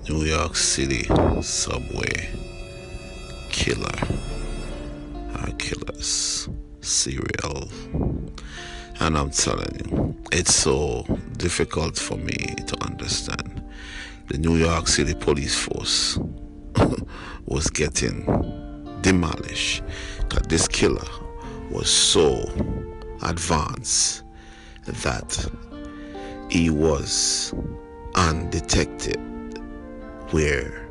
New York City subway killer or killers serial. And I'm telling you, it's so difficult for me to understand. The New York City police force was getting demolished because this killer was so advanced that he was undetected, where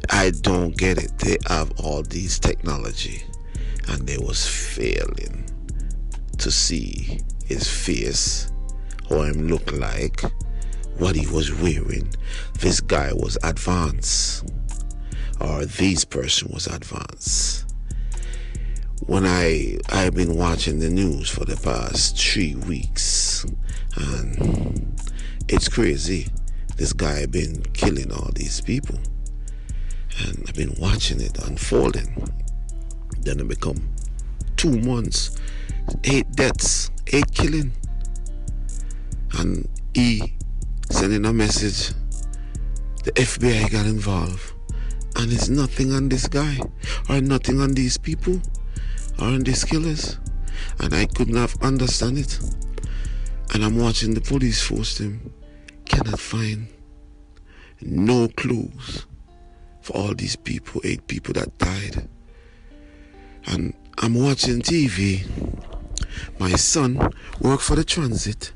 I don't get it. They have all these technology and they was failing to see his face, how him look like, what he was wearing. This guy was advanced, or this person was advanced. When I've been watching the news for the past 3 weeks, and it's crazy. This guy been killing all these people, and I've been watching it unfolding. Then it become 2 months, 8 deaths, 8 killing, and he sending a message. The FBI got involved, and it's nothing on this guy, or nothing on these people, or on these killers, and I could not understand it. And I'm watching the police force them, cannot find no clues for all these people, 8 people that died. And I'm watching TV. My son worked for the transit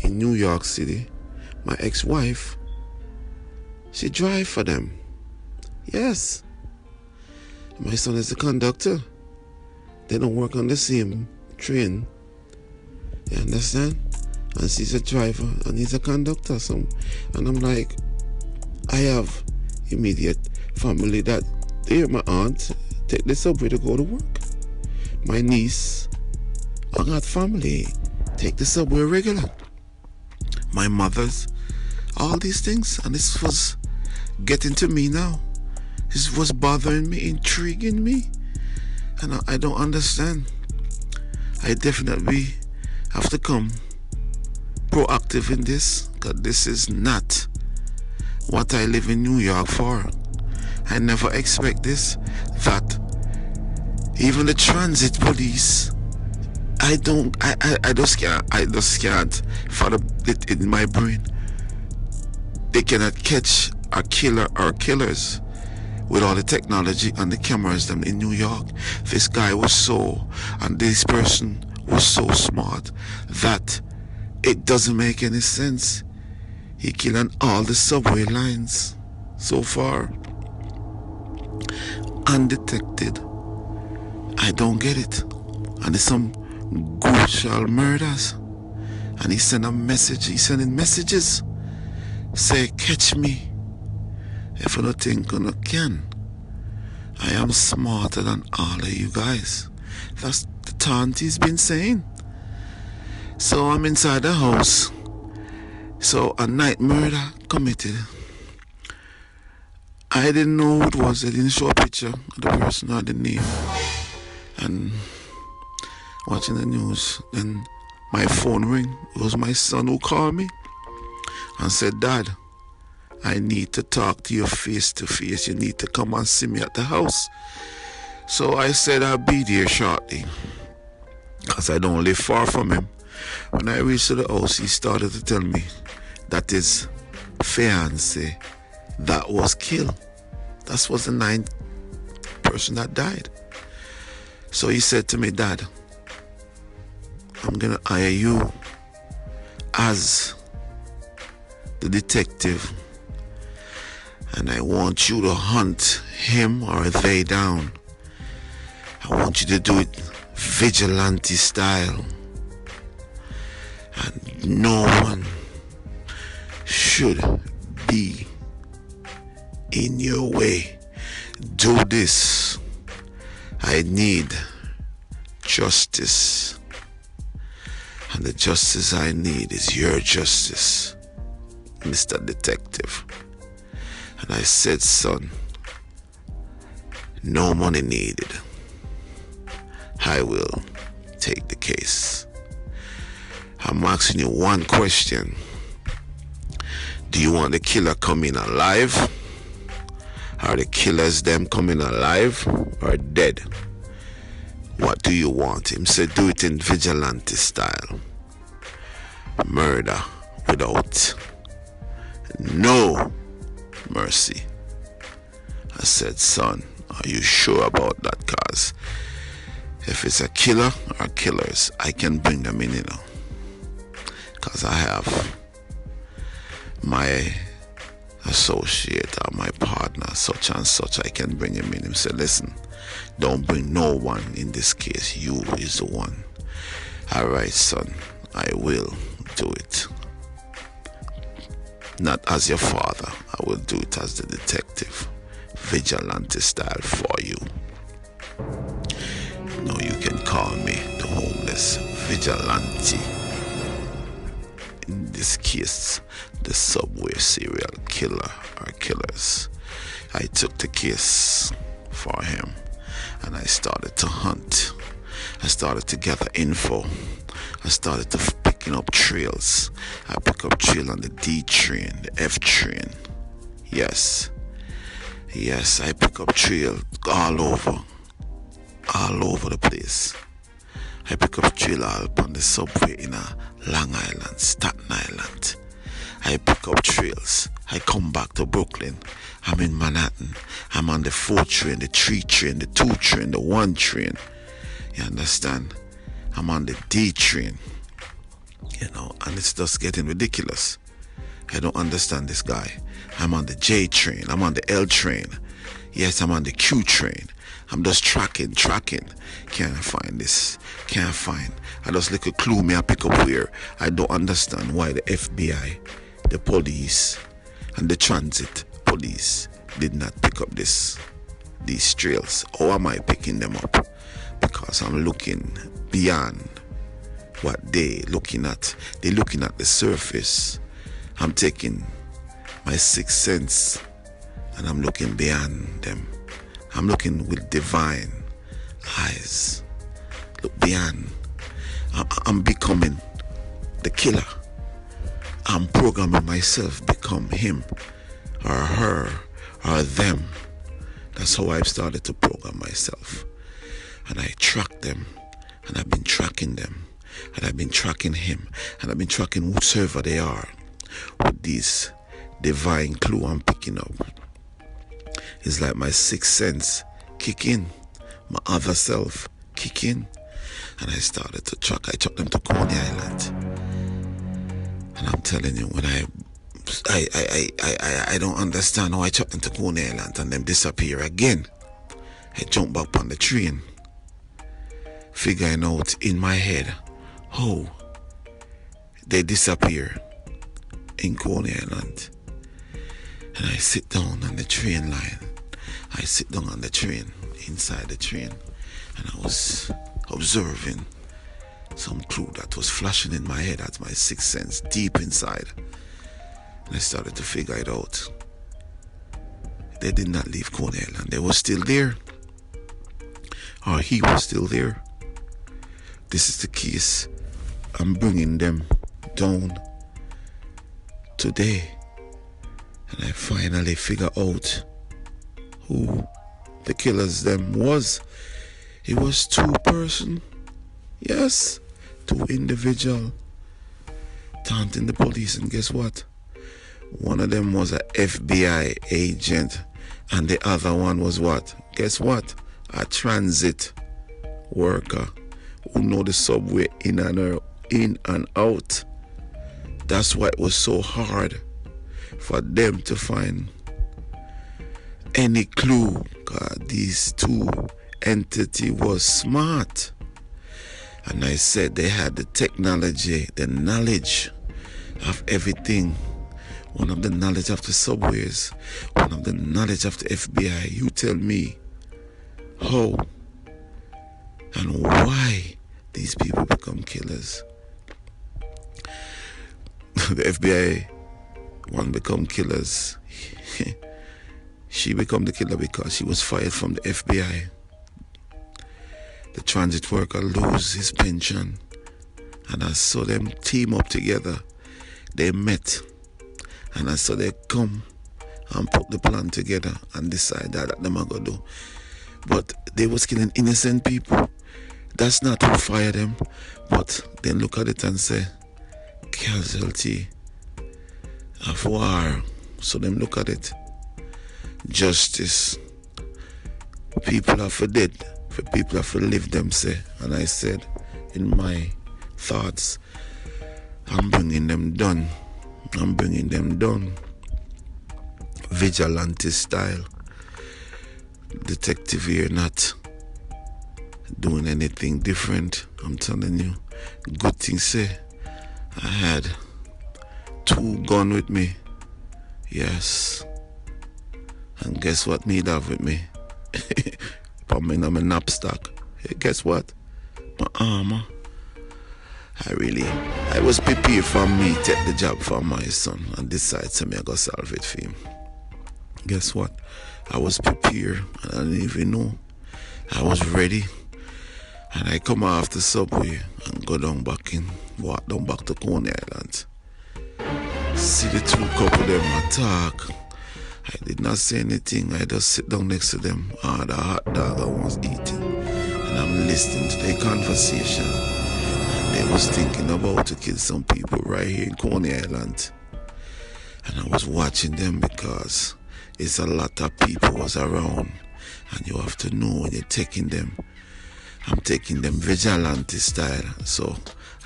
in New York City. My ex-wife, she drive for them. Yes. My son is a conductor. They don't work on the same train. You understand? And she's a driver and he's a conductor. And I'm like, I have immediate family that they're my aunt, take the subway to go to work. My niece, I got family, take the subway regular. My mother's, all these things. And this was getting to me now. This was bothering me, intriguing me. And I don't understand. I definitely have to come proactive in this, because this is not what I live in New York for. I never expect this, that even the transit police, I just can't follow it in my brain. They cannot catch a killer or killers with all the technology and the cameras them in New York. This guy was and this person was so smart that it doesn't make any sense. He killed on all the subway lines so far, undetected. I don't get it. And there's some gruesome murders. And he sent a message. He's sending messages. Say, catch me if I don't think I can. I am smarter than all of you guys. That's the taunt he's been saying. So I'm inside the house. So a night murder committed. I didn't know who it was. They didn't show a picture of the person or the name. And watching the news, then my phone rang. It was my son who called me and said, Dad, I need to talk to you face to face. You need to come and see me at the house. So I said I'll be there shortly, because I don't live far from him. When I reached the house, he started to tell me that his fiancée that was killed. That was the 9th person that died. So he said to me, Dad, I'm gonna hire you as the detective, and I want you to hunt him or they down. I want you to do it vigilante style, and no one should be in your way. Do this. I need justice, and the justice I need is your justice, Mr. Detective. And I said, son, no money needed. I will take the case. I'm asking you one question. Do you want the killer coming alive, Are the killers them coming alive or dead? What do you want? Him said do it in vigilante style. Murder without no mercy. I said, son, are you sure about that? Cause if it's a killer or killers, I can bring them in, Cause I have my associate or my partner, such and such, I can bring him in. He said, listen, don't bring no one in this case. You is the one. All right, son, I will do it. Not as your father, I will do it as the detective. Vigilante style for you. No, you can call me the homeless vigilante. In this case, the subway serial killer or killers. I took the case for him and I started to hunt. I started to gather info. I started to picking up trails. I pick up trail on the D train, the F train. Yes, I pick up trail all over the place. I pick up trail all up on the subway in Long Island, Staten Island. I pick up trails. I come back to Brooklyn. I'm in Manhattan. I'm on the 4 train, the 3 train, the 2 train, the 1 train. You understand? I'm on the D train. And it's just getting ridiculous. I don't understand this guy. I'm on the J train. I'm on the L train. Yes, I'm on the Q train. I'm just tracking. Can't find this. Can't find. I just look a clue me I pick up where. I don't understand why the FBI, the police, and the transit police did not pick up these trails. How am I picking them up? Because I'm looking beyond what they looking at. They're looking at the surface. I'm taking my sixth sense and I'm looking beyond them. I'm looking with divine eyes. Look beyond. I'm becoming the killer. I'm programming myself become him or her or them. That's how I've started to program myself. And I track them, and I've been tracking them, and I've been tracking him, and I've been tracking whosoever they are with this divine clue I'm picking up. It's like my sixth sense kick in, my other self kick in, and I started to track. I took them to Coney Island, and I'm telling you, when I don't understand how I took them to Coney Island and them disappear again. I jump back on the train, figuring out in my head how they disappear in Coney Island. And I sit down on the train line. I sit down on the train, inside the train, and I was observing some clue that was flashing in my head at my sixth sense, deep inside. And I started to figure it out. They did not leave Coney Island. They were still there. Or he was still there. This is the case. I'm bringing them down today. And I finally figure out who the killers them was. It was 2 person. Yes, 2 individual. Taunting the police, and guess what? One of them was a FBI agent, and the other one was what? Guess what? A transit worker who know the subway in and out. That's why it was so hard for them to find any clue. God, these 2 entity was smart. And I said they had the technology, the knowledge of everything. One of the knowledge of the subways, one of the knowledge of the FBI. You tell me how and why these people become killers. The FBI one become killers. She become the killer because she was fired from the FBI. The transit worker lose his pension, and I saw them team up together. They met, and I saw they come and put the plan together and decide that them are gonna do. But they was killing innocent people. That's not who fired them. But then look at it and say, casualty of war. So them look at it. Justice. People are for dead. For people are for live, them say. And I said, in my thoughts, I'm bringing them done. I'm bringing them done. Vigilante style. Detective here not doing anything different. I'm telling you. Good thing say, I had 2 guns with me. Yes. And guess what me have with me? Put me in my knapsack. Hey, guess what? My armor. I was prepared for me to take the job for my son and decide to me I go solve it for him. Guess what? I was prepared and I didn't even know. I was ready. And I come off the subway and walk down back to Coney Island. See the 2 couple them attack. I did not say anything. I just sit down next to them. The hot dog I was eating. And I'm listening to their conversation. And they was thinking about to kill some people right here in Coney Island. And I was watching them because it's a lot of people was around. And you have to know when you're taking them. I'm taking them vigilante style. So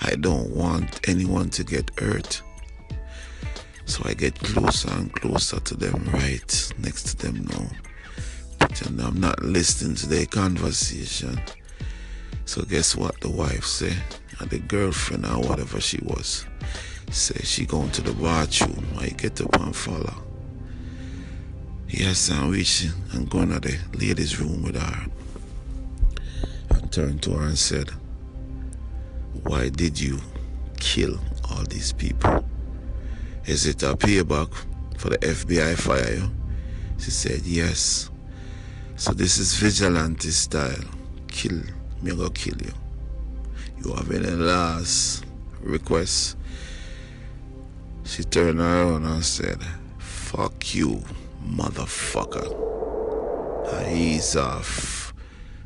I don't want anyone to get hurt. So I get closer and closer to them, right next to them now. Pretend I'm not listening to their conversation. So guess what the wife say? And the girlfriend or whatever she was, say she going to the bathroom. I get up and follow. Yes, I'm reaching and going to the ladies' room with her. And turned to her and said, why did you kill all these people? Is it a payback for the FBI fire you? She said, yes. So this is vigilante style. Kill. Me go kill you. You have any last request? She turned around and said, fuck you, motherfucker. I ease off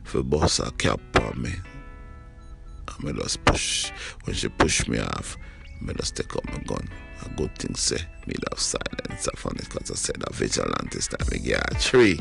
for boss a cap on me. I just push. When she pushed me off, I just take out my gun. A good thing say, me have silence on it because I said a vigilante style. Me get a 3.